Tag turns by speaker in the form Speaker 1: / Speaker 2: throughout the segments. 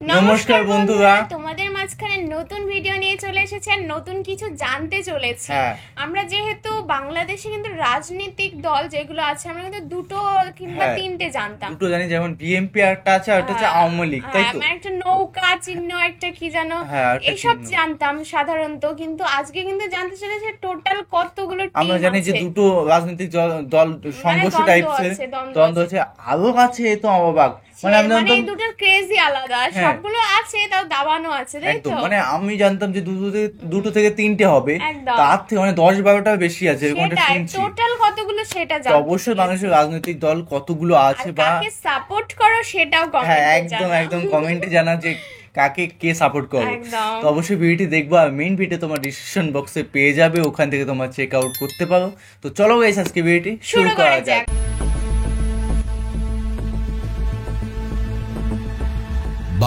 Speaker 1: নমস্কার বন্ধুরা,
Speaker 2: তোমাদের মাঝখানে নতুন ভিডিও নিয়ে চলে এসেছে আর নতুন কিছু জানতে চলেছি। আমরা যেহেতু বাংলাদেশে কিন্তু রাজনৈতিক দল যেগুলো আছে আমরা কিন্তু দুটো কিংবা তিনটে জানতাম।
Speaker 1: দুটো জানি, যেমন বিএনপি একটা আছে আর একটা হচ্ছে আওয়ামী লীগ, তাই তো?
Speaker 2: একটা নৌকা চিহ্ন একটা কি জানো, এইসব জানতাম সাধারণত, কিন্তু আজকে কিন্তু জানতে চলেছে টোটাল কতগুলো টিম আছে।
Speaker 1: আমরা জানি যে দুটো রাজনৈতিক দল সংঘর্ষ টাইপের দ্বন্দ্ব আছে, আরো আছে, এ তো অবাক।
Speaker 2: মানে এই দুটোর ক্রেজি আলাদা, সবগুলো আছে তাও দাবানো আছে, তাই তো?
Speaker 1: মানে আমি জানতাম যে দুটো থেকে তিনটে হবে, তার থেকে মানে 10-12টা বেশি আছে,
Speaker 2: টোটাল কতগুলো সেটা জানতে।
Speaker 1: অবশ্যই বাংলাদেশের রাজনৈতিক দল কতগুলো আছে বা
Speaker 2: কাকে সাপোর্ট করো সেটাও কমেন্টে
Speaker 1: একদম কমেন্টে জানা যে কাকে কে সাপোর্ট করো। তো অবশ্যই ভিডিওটি দেখবো, আর মেইন ভিডিও তোমার ডিসক্রিপশন বক্সে পেয়ে যাবে, ওখান থেকে তোমরা চেক আউট করতে পারো। তো চলো গাইস, আজকে ভিডিওটি শুরু করা যাক।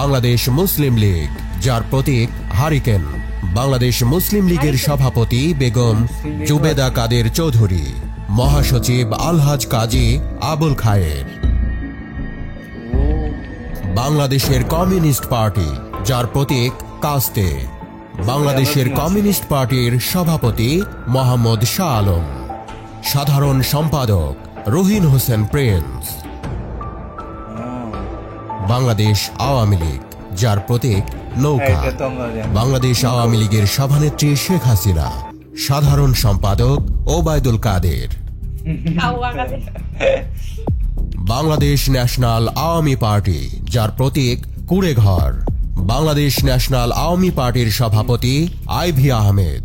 Speaker 3: বাংলাদেশ মুসলিম লীগ, যার প্রতীক হারিকেন। বাংলাদেশ মুসলিম লীগের সভাপতি বেগম জুবেদা কাদের চৌধুরী, মহাসচিব আলহাজ কাজী আবুল খায়ের। বাংলাদেশের কমিউনিস্ট পার্টি, যার প্রতীক কাস্তে। বাংলাদেশের কমিউনিস্ট পার্টির সভাপতি মোহাম্মদ শাহ আলম। সাধারণ সম্পাদক রুহিন হোসেন প্রিন্স। বাংলাদেশ আওয়ামী লীগ, যার প্রতীক নৌকা। বাংলাদেশ আওয়ামী লীগের সভানেত্রী শেখ হাসিনা। সাধারণ সম্পাদক ওবায়দুল কাদের। বাংলাদেশ ন্যাশনাল আওয়ামী পার্টি, যার প্রতীক কুড়েঘর। বাংলাদেশ ন্যাশনাল আওয়ামী পার্টির সভাপতি আইভি আহমেদ।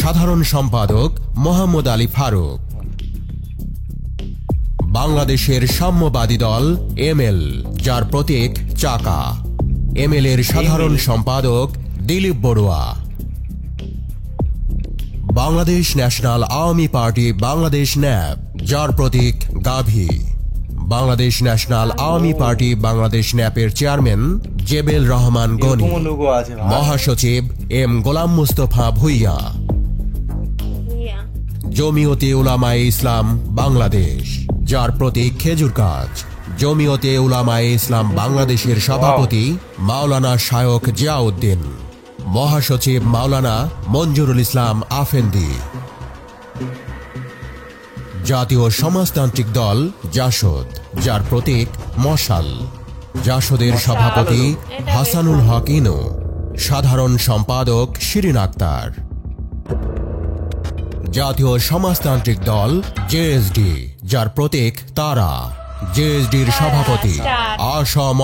Speaker 3: সাধারণ সম্পাদক মোহাম্মদ আলী ফারুক। বাংলাদেশের সাম্যবাদী দল এমএল, যার প্রতীক চাকা। এমএল এর সাধারণ সম্পাদক Dilip Barua. Bangladesh National Awami Party Bangladesh NAP, যার প্রতীক গাভী। বাংলাদেশ ন্যাশনাল আওয়ামী পার্টি বাংলাদেশ ন্যাপের চেয়ারম্যান জেবেল রহমান গনি। মহাসচিব এম গোলাম মুস্তফা ভুইয়া। জমিয়তে উলামায়ে ইসলাম বাংলাদেশ, যার প্রতীক খেজুর গাছ। জমিয়তে উলামায়ে ইসলাম বাংলাদেশের সভাপতি মাওলানা শায়খ জিয়াউদ্দিন। মহাসচিব মাওলানা মঞ্জুরুল ইসলাম আফেন্দি। জাতীয় সমাজতান্ত্রিক দল জাসদ, যার প্রতীক মশাল। জাসদের সভাপতি হাসানুল হক ইনু। সাধারণ সম্পাদক শিরিন আক্তার। জাতীয় সমাজতান্ত্রিক দল জেএসডি, যার প্রতীক তারা। জেএসডির সভাপতি আশম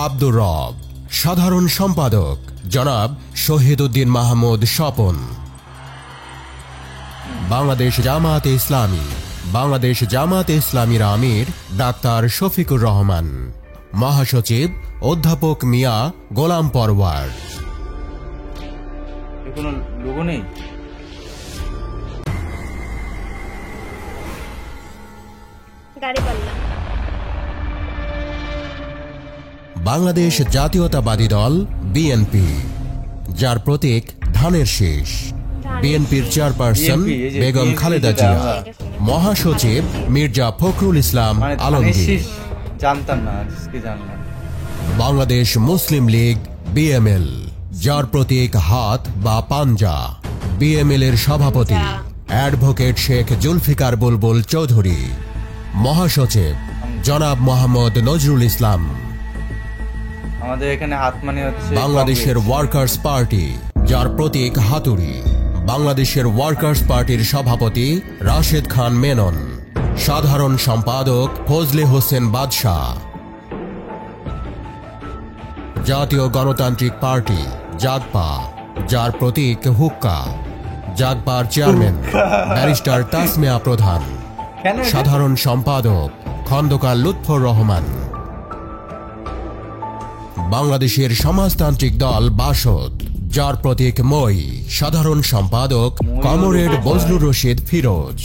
Speaker 3: আব্দুর রব। সাধারণ সম্পাদক জনাব শহীদ উদ্দিন মাহমুদ স্বপন। বাংলাদেশ জামায়াতে ইসলামী, বাংলাদেশ জামায়াতে ইসলামীর আমির ডাক্তার শফিকুর রহমান। মহাসচিব অধ্যাপক মিয়া গোলাম পরওয়ার।
Speaker 1: কোনো লোগো নেই।
Speaker 3: বাংলাদেশ জাতীয়তাবাদী দল বিএনপি, যার প্রতীক ধানের শীষ। বিএনপির চেয়ারপারসন বেগম খালেদা জিয়া। মহাসচিব মির্জা ফখরুল ইসলাম আলমগীর।
Speaker 1: জানতাম না, আজকে জানলাম।
Speaker 3: বাংলাদেশ মুসলিম লীগ বিএমএল, যার প্রতীক হাত বা পাঞ্জা। বিএমএল এর সভাপতি অ্যাডভোকেট শেখ জুলফিকার বুলবুল চৌধুরী। মহাসচিব জনাব মোহাম্মদ নজরুল ইসলাম।
Speaker 1: আমাদের এখানে হাত মানে হচ্ছে
Speaker 3: বাংলাদেশের ওয়ার্কার্স পার্টি, যার প্রতীক হাতুড়ি। বাংলাদেশের ওয়ার্কার্স পার্টির সভাপতি রাশেদ খান মেনন। সাধারণ সম্পাদক ফজলে হোসেন বাদশাহ। জাতীয় গণতান্ত্রিক পার্টি জাগপা, যার প্রতীক হুক্কা। জাগপার চেয়ারম্যান ব্যারিস্টার তাসমিয়া প্রধান। সাধারণ সম্পাদক খন্দকার লুৎফর রহমান। বাংলাদেশের সমাজতান্ত্রিক দল বাসদ, যার প্রতীক মই। সাধারণ সম্পাদক কমরেড বজলুর রশিদ ফিরোজ।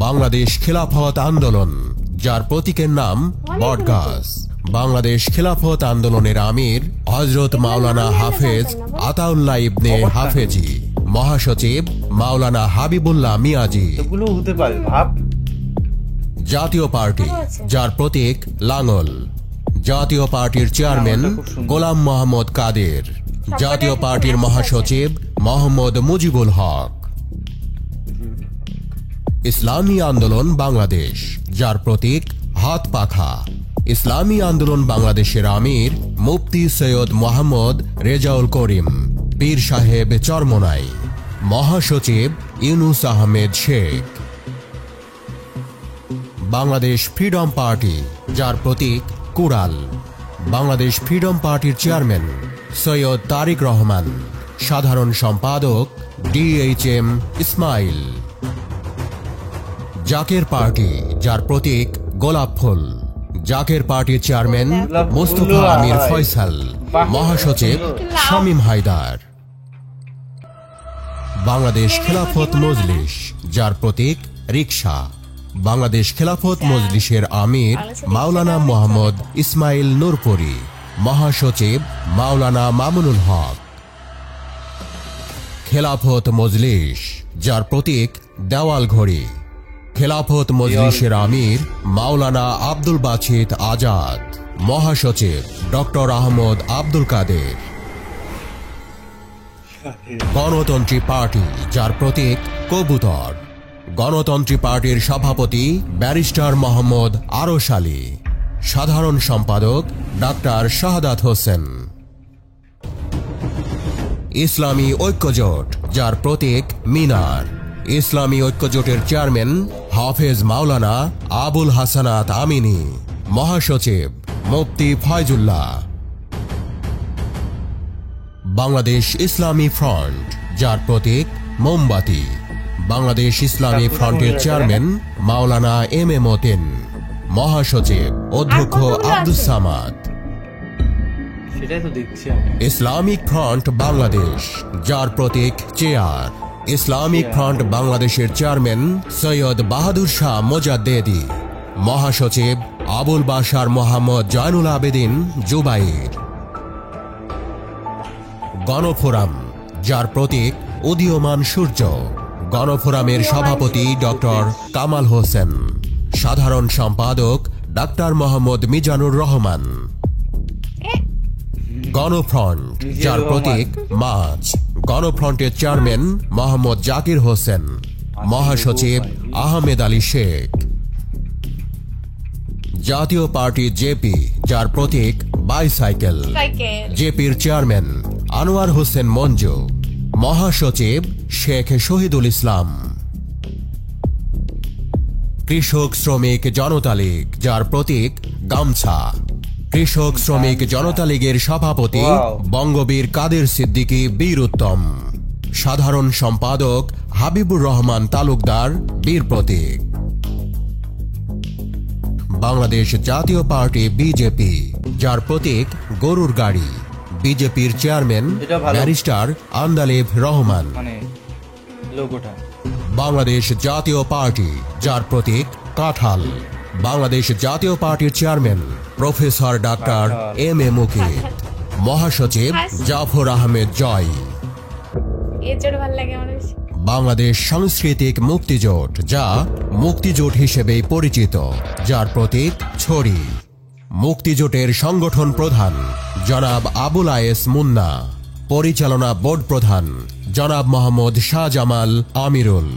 Speaker 3: বাংলাদেশ খেলাফত আন্দোলন, যার প্রতীকের নাম বটগাছ। বাংলাদেশ খেলাফত আন্দোলনের আমির হযরত মাওলানা হাফেজ আতাউল্লাহ ইবনে হাফেজি। মহাসচিব মাওলানা হাবিবুল্লাহ মিয়াজি। জাতীয় পার্টি, যার প্রতীক লাঙ্গল। জাতীয় পার্টির চেয়ারম্যান গোলাম মোহাম্মদ কাদের, জাতীয় পার্টির মহাসচিব মোহাম্মদ মুজিবুল হক। ইসলামী আন্দোলন বাংলাদেশ, যার প্রতীক হাত পাখা। ইসলামী আন্দোলন বাংলাদেশের আমির মুফতি সৈয়দ মোহাম্মদ রেজাউল করিম পীর সাহেব চরমোনাই, মহাসচিব ইউনুস আহমেদ শেখ। বাংলাদেশ ফ্রিডম পার্টি, যার প্রতীক কুড়াল। বাংলাদেশ ফ্রিডম পার্টির চেয়ারম্যান সৈয়দ তারিক রহমান, সাধারণ সম্পাদক DHM ইসমাইল। জাকের পার্টি, যার প্রতীক গোলাপ ফুল। জাকের পার্টির চেয়ারম্যান মোস্তফা আমির ফয়সাল, মহাসচিব শামীম হায়দার। বাংলাদেশ খেলাফত মজলিস, যার প্রতীক রিকশা। বাংলাদেশ খেলাফত মজলিসের আমির মাওলানা মোহাম্মদ ইসমাইল নূরপুরি, মহাসচিব মাওলানা মামুনুল হক। খেলাফত মজলিস, যার প্রতীক দেওয়াল ঘড়ি। খেলাফত মজলিসের আমির মাওলানা আব্দুল বাছিত আজাদ, মহাসচিব ডক্টর আহমদ আব্দুল কাদের। গণতন্ত্রী পার্টি, যার প্রতীক কবুতর। গণতন্ত্রী পার্টির সভাপতি ব্যারিস্টার মোহাম্মদ আরশ আলী, সাধারণ সম্পাদক ডাক্তার শাহাদাত হোসেন। ইসলামী ঐক্যজোট, যার প্রতীক মিনার। ইসলামী ঐক্যজোটের চেয়ারম্যান হাফেজ মাওলানা আবুল হাসানাত আমিনী, মহাসচিব মুফতি ফয়জুল্লাহ। বাংলাদেশ ইসলামী ফ্রন্ট, যার প্রতীক মোমবাতি। বাংলাদেশ ইসলামী ফ্রন্টের চেয়ারম্যান মাওলানা MM মতিন, মহাসচিব অধ্যক্ষ আব্দুস সামাদ। ইসলামিক ফ্রন্ট বাংলাদেশ, যার প্রতীক চেয়ার। ইসলামিক ফ্রন্ট বাংলাদেশের চেয়ারম্যান সৈয়দ বাহাদুর শাহ মোজাদ্দেদি, মহাসচিব আবুল বাশার মোহাম্মদ জয়নুল আবেদিন জুবাইর। গণফোরাম, যার প্রতীক উদীয়মান সূর্য। গণফোরামের সভাপতি ডক্টর কামাল হোসেন, সাধারণ সম্পাদক ডাক্তার মোহাম্মদ মিজানুর রহমান। গণফ্রন্ট, যার প্রতীক মাছ। গণফ্রন্টের চেয়ারম্যান মোহাম্মদ জাকির হোসেন, মহাসচিব আহমেদ আলী শেখ। জাতীয় পার্টি জেপি, যার প্রতীক বাইসাইকেল। জেপির চেয়ারম্যান আনোয়ার হোসেন মঞ্জু, মহাসচিব শেখ শহীদুল ইসলাম। কৃষক শ্রমিক জনতা লীগ, যার প্রতীক গামছা। কৃষক শ্রমিক জনতা লীগের সভাপতি বঙ্গবীর কাদের সিদ্দিকী বীর উত্তম, সাধারণ সম্পাদক হাবিবুর রহমান তালুকদার বীর প্রতীক। বাংলাদেশ জাতীয় পার্টি বিজেপি, যার প্রতীক গরুর গাড়ি। বিজেপির চেয়ারম্যান ব্যারিস্টার আন্দালিব রহমান। বাংলাদেশ জাতীয় পার্টি, যার প্রতীক কাঁঠাল। বাংলাদেশ জাতীয় পার্টির chairman professor doctor MM Mukit, মহাসচিব জাফর আহমেদ জয়। বাংলাদেশ সাংস্কৃতিক মুক্তিজোট, যা মুক্তিজোট হিসেবে পরিচিত, যার প্রতীক ছড়ি। মুক্তিজোটের সংগঠন প্রধান জনাব আবুল আয়েস মুন্না, পরিচালনা বোর্ড প্রধান জনাব মোহাম্মদ শাহজামাল আমিরুল।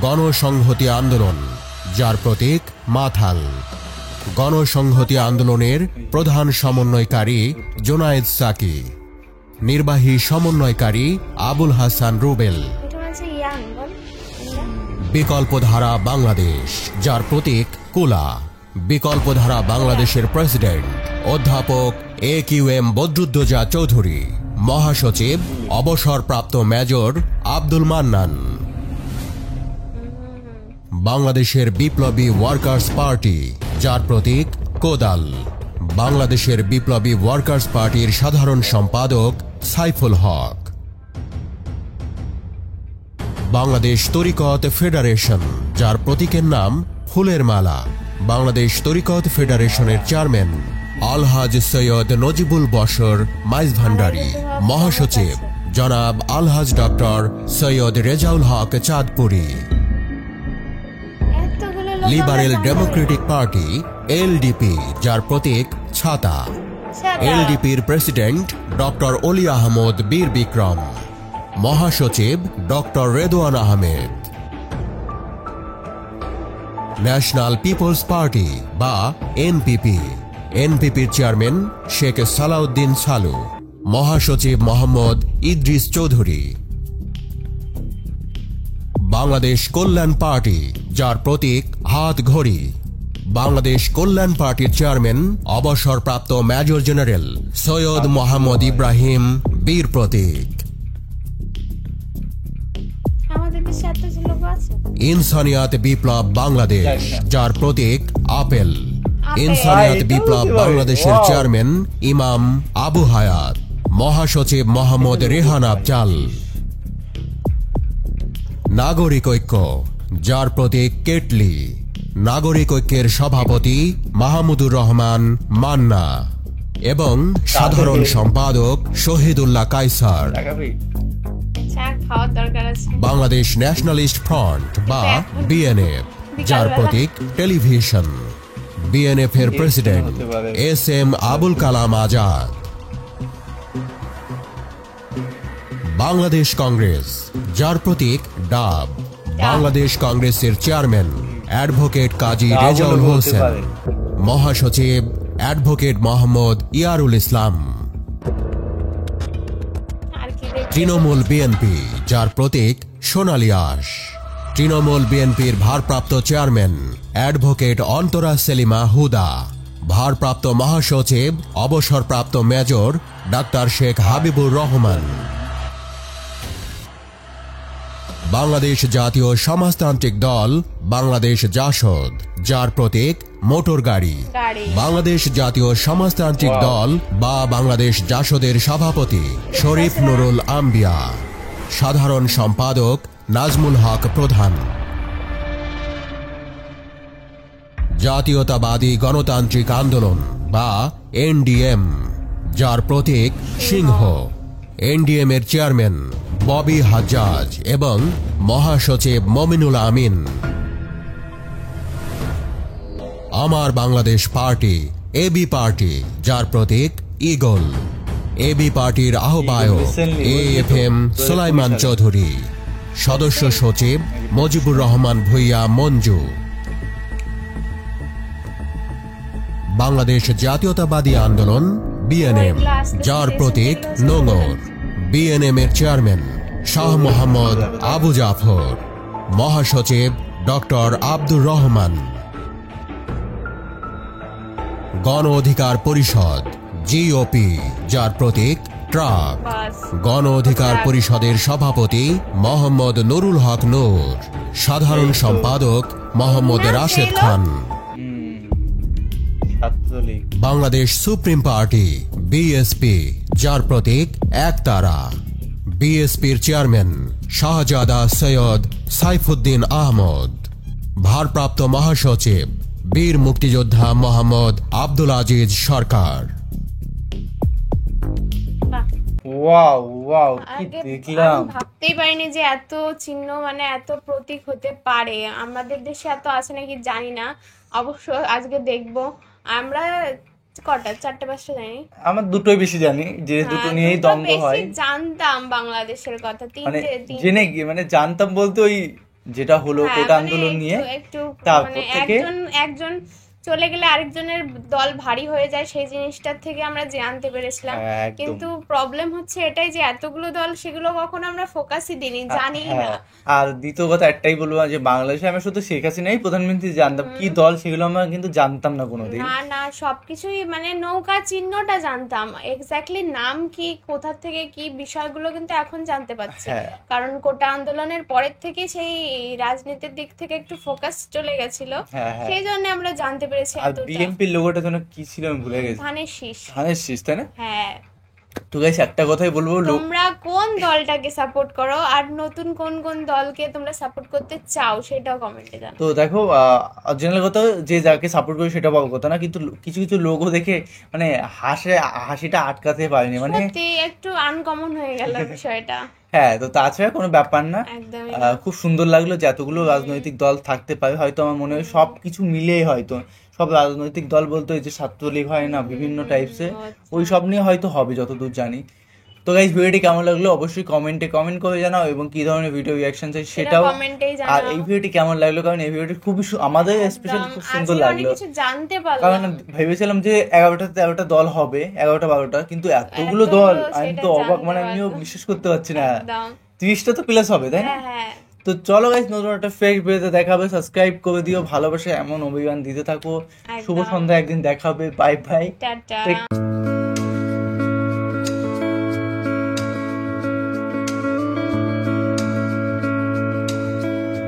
Speaker 3: গণসংহতি আন্দোলন, যার প্রতীক মাথাল। গণসংহতি আন্দোলনের প্রধান সমন্বয়কারী জোনায়েদ সাকি, নির্বাহী সমন্বয়কারী আবুল হাসান রুবেল। বিকল্পধারা বাংলাদেশ, যার প্রতীক কুলা। বিকল্পধারা বাংলাদেশের প্রেসিডেন্ট অধ্যাপক AQM বদরুদ্দোজা চৌধুরী, মহাসচিব অবসরপ্রাপ্ত মেজর আব্দুল মান্নান। বাংলাদেশের বিপ্লবী ওয়ার্কার্স পার্টি, যার প্রতীক কোদাল। বাংলাদেশের বিপ্লবী ওয়ার্কার্স পার্টির সাধারণ সম্পাদক সাইফুল হক। বাংলাদেশ তরিকত ফেডারেশন, যার প্রতীকের নাম ফুলের মালা। বাংলাদেশ তরিকত ফেডারেশনের চেয়ারম্যান আলহাজ সৈয়দ নজিবুল বশর মাইজ ভান্ডারী, মহাসচিব জনাব Alhaj doctor Syed Rezaul Haque Chandpuri. Liberal Democratic Party LDP, যার প্রতীক ছাতা। এলডিপির প্রেসিডেন্ট ডক্টর অলি আহমদ বীর বিক্রম, মহাসচিব doctor Redwan Ahmed. National people's party বা এনপিপি, এনপিপির চেয়ারম্যান শেখ সালাউদ্দিন সালু, মহাসচিব মোহাম্মদ ইদ্রিস চৌধুরী। বাংলাদেশ কল্যাণ পার্টি, যার প্রতীক হাত ঘড়ি, বাংলাদেশ কল্যাণ পার্টির চেয়ারম্যান অবসরপ্রাপ্ত মেজর জেনারেল সৈয়দ মোহাম্মদ ইব্রাহিম বীর প্রতীক। ইনসানিয়াত বিপ্লব বাংলাদেশ, যার প্রতীক আপেল, ইনসানিয়াত বিপ্লব বাংলাদেশের চেয়ারম্যান ইমাম আবু হায়াত, মহাসচিব মোহাম্মদ রেহান আফজাল। নাগরিক ঐক্য, যার প্রতীক কেটলি, নাগরিক ঐক্যের সভাপতি মাহমুদুর রহমান মান্না এবং সাধারণ সম্পাদক শহীদুল্লাহ কায়সার। বাংলাদেশ ন্যাশনালিস্ট ফ্রন্ট বা বিএনএফ, যার প্রতীক টেলিভিশন, বিএনএফ এর president S M Abul Kalam Azad. Bangladesh Congress, যার প্রতীক ডাব, বাংলাদেশ কংগ্রেসের চেয়ারম্যান অ্যাডভোকেট কাজী রেজাউল হোসেন, মহাসচিব অ্যাডভোকেট মোহাম্মদ ইয়ারুল ইসলাম। তৃণমূল বিএনপি, যার প্রতীক সোনালী আঁশ, তৃণমূল বিএনপির ভারপ্রাপ্ত চেয়ারম্যান অ্যাডভোকেট অন্তরা সেলিমা হুদা, ভারপ্রাপ্ত মহাসচিব অবসরপ্রাপ্ত মেজর ডাক্তার শেখ হাবিবুর রহমান। বাংলাদেশ জাতীয় সমাজতান্ত্রিক দল বাংলাদেশ জাসদ, যার প্রতীক মোটর গাড়ি, বাংলাদেশ জাতীয় সমাজতান্ত্রিক দল বা বাংলাদেশ জাসদের সভাপতি শরীফ নুরুল আম্বিয়া, সাধারণ সম্পাদক নাজমুল হক প্রধান। জাতীয়তাবাদী গণতান্ত্রিক আন্দোলন বা এনডিএম, যার প্রতীক সিংহ, এনডিএম এর চেয়ারম্যান ববি হাজ্জাজ এবং মহাসচিব মমিনুল আমিন। আমার বাংলাদেশ পার্টি এবি পার্টি, যার প্রতীক ঈগল, এবি পার্টির আহ্বায়ক এএফএম সুলাইমান চৌধুরী, সদস্য সচিব মজিবুর রহমান ভুইয়া মঞ্জু। বাংলাদেশ জাতীয়তাবাদী আন্দোলন বিএনএম, যার প্রতীক নোঙর, বিএনএম এর চেয়ারম্যান শাহ মোহাম্মদ আবু জাফর, মহাসচিব ডক্টর আব্দুর রহমান। গণ অধিকার পরিষদ জিওপি, যার প্রতীক ট্রাক, গণ অধিকার পরিষদের সভাপতি মোহাম্মদ নুরুল হক নূর, সাধারণ সম্পাদক Mohammad Rashed Khan. Bangladesh supreme party BSP, যার প্রতীক একতারা, বিএসপির চেয়ারম্যান শাহজাদা সৈয়দ সাইফুদ্দিন আহমদ, ভারপ্রাপ্ত মহাসচিব বীর মুক্তিযোদ্ধা মোহাম্মদ আব্দুল আজিজ সরকার।
Speaker 1: ওয়াও ওয়াও, কি দেখলাম!
Speaker 2: ভাবতেই পারিনি যে এত চিহ্ন মানে এত প্রতীক হতে পারে। আমাদের দেশে এত আছে নাকি জানি না, অবশ্য আজকে দেখবো। আমরা কটা 4-5টা জানি,
Speaker 1: আমার দুটোই বেশি জানি, যে দুটো নিয়েই দ্বন্দ্ব হয়।
Speaker 2: জানতাম বাংলাদেশের কথা,
Speaker 1: জেনে গিয়ে মানে জানতাম বলতে ওই যেটা হলো কোটা আন্দোলন নিয়ে,
Speaker 2: একটু মানে একজন চলে গেলে আরেকজনের দল ভারী হয়ে যায়, সেই জিনিসটার থেকে আমরা জানতে পেরেছিলাম। কিন্তু প্রবলেম হচ্ছে এটাই যে এতগুলো দল, সেগুলো কখনো আমরা ফোকাসই দিইনি, জানি না।
Speaker 1: আর দ্বিতীয় কথা একটাই বলবো যে বাংলাদেশে আমি শুধু শেখ হাসিনাই প্রধানমন্ত্রী জানতাম, কি দল সেগুলো আমরা কিন্তু জানতাম না কোনোদিন।
Speaker 2: না সবকিছুই মানে নৌকা চিহ্নটা জানতাম, এক্স্যাক্টলি নাম কি, কোথা থেকে কি, বিষয়গুলো কিন্তু এখন জানতে পারছি। কারণ কোটা আন্দোলনের পরের থেকে সেই রাজনীতির দিক থেকে একটু ফোকাস চলে গেছিল, সেই জন্য আমরা জানতে পেরেছি।
Speaker 1: আর বিএনপির লোগোটা যেন কি ছিল আমি ভুলে গেছি, ধানের শীষ, তাই না?
Speaker 2: হ্যাঁ।
Speaker 1: তো গাইস একটা কথাই বলবো,
Speaker 2: তোমরা কোন দলটাকে সাপোর্ট করো আর নতুন কোন কোন দলকে তোমরা সাপোর্ট করতে চাও সেটাও কমেন্টে জানাও।
Speaker 1: তো দেখো, জেনারেল কথা যে যাকে সাপোর্ট করি সেটা বড় কথা না, কিন্তু কিছু কিছু লোগো দেখে মানে হাসিটা আটকাতে পারিনি, মানে
Speaker 2: একটু আনকমন হয়ে গেল বিষয়টা।
Speaker 1: হ্যাঁ, তো তাছাড়া কোনো ব্যাপার না, খুব সুন্দর লাগলো যে এতগুলো রাজনৈতিক দল থাকতে পারে। হয়তো আমার মনে হয় সবকিছু মিলেই হয়তো সব রাজনৈতিক দল বলতে ওই যে ছাত্রলীগ হয় না বিভিন্ন টাইপসের, ওই সব নিয়ে হয়তো হবে যতদূর জানি। তো গাইস ভিডিওটি কেমন লাগলো অবশ্যই কমেন্টে কমেন্ট করে জানাও, এবং কি ধরনের ভিডিও রিঅ্যাকশন চাই সেটাও। আর এই ভিডিওটি কেমন লাগলো, কারণ এই ভিডিওটি খুবই আমাদের স্পেশালি খুব সুন্দর লাগলো, কারণ ভেবেছিলাম যে 11টা 13টা দল হবে, 11টা 12টা, কিন্তু এতগুলো দল আমি তো অবাক, মানে আমিও বিশ্বাস করতে পারছি না। 30টা তো প্লাস হবে, তাই না? তো চলো গাইস, নতুন একটা ফ্রেশ ভিডিওতে দেখা হবে। সাবস্ক্রাইব করে দিও, ভালোবাসা এমন অভিযান দিতে থাকো। শুভ সন্ধ্যা, একদিন দেখা হবে। Bye bye.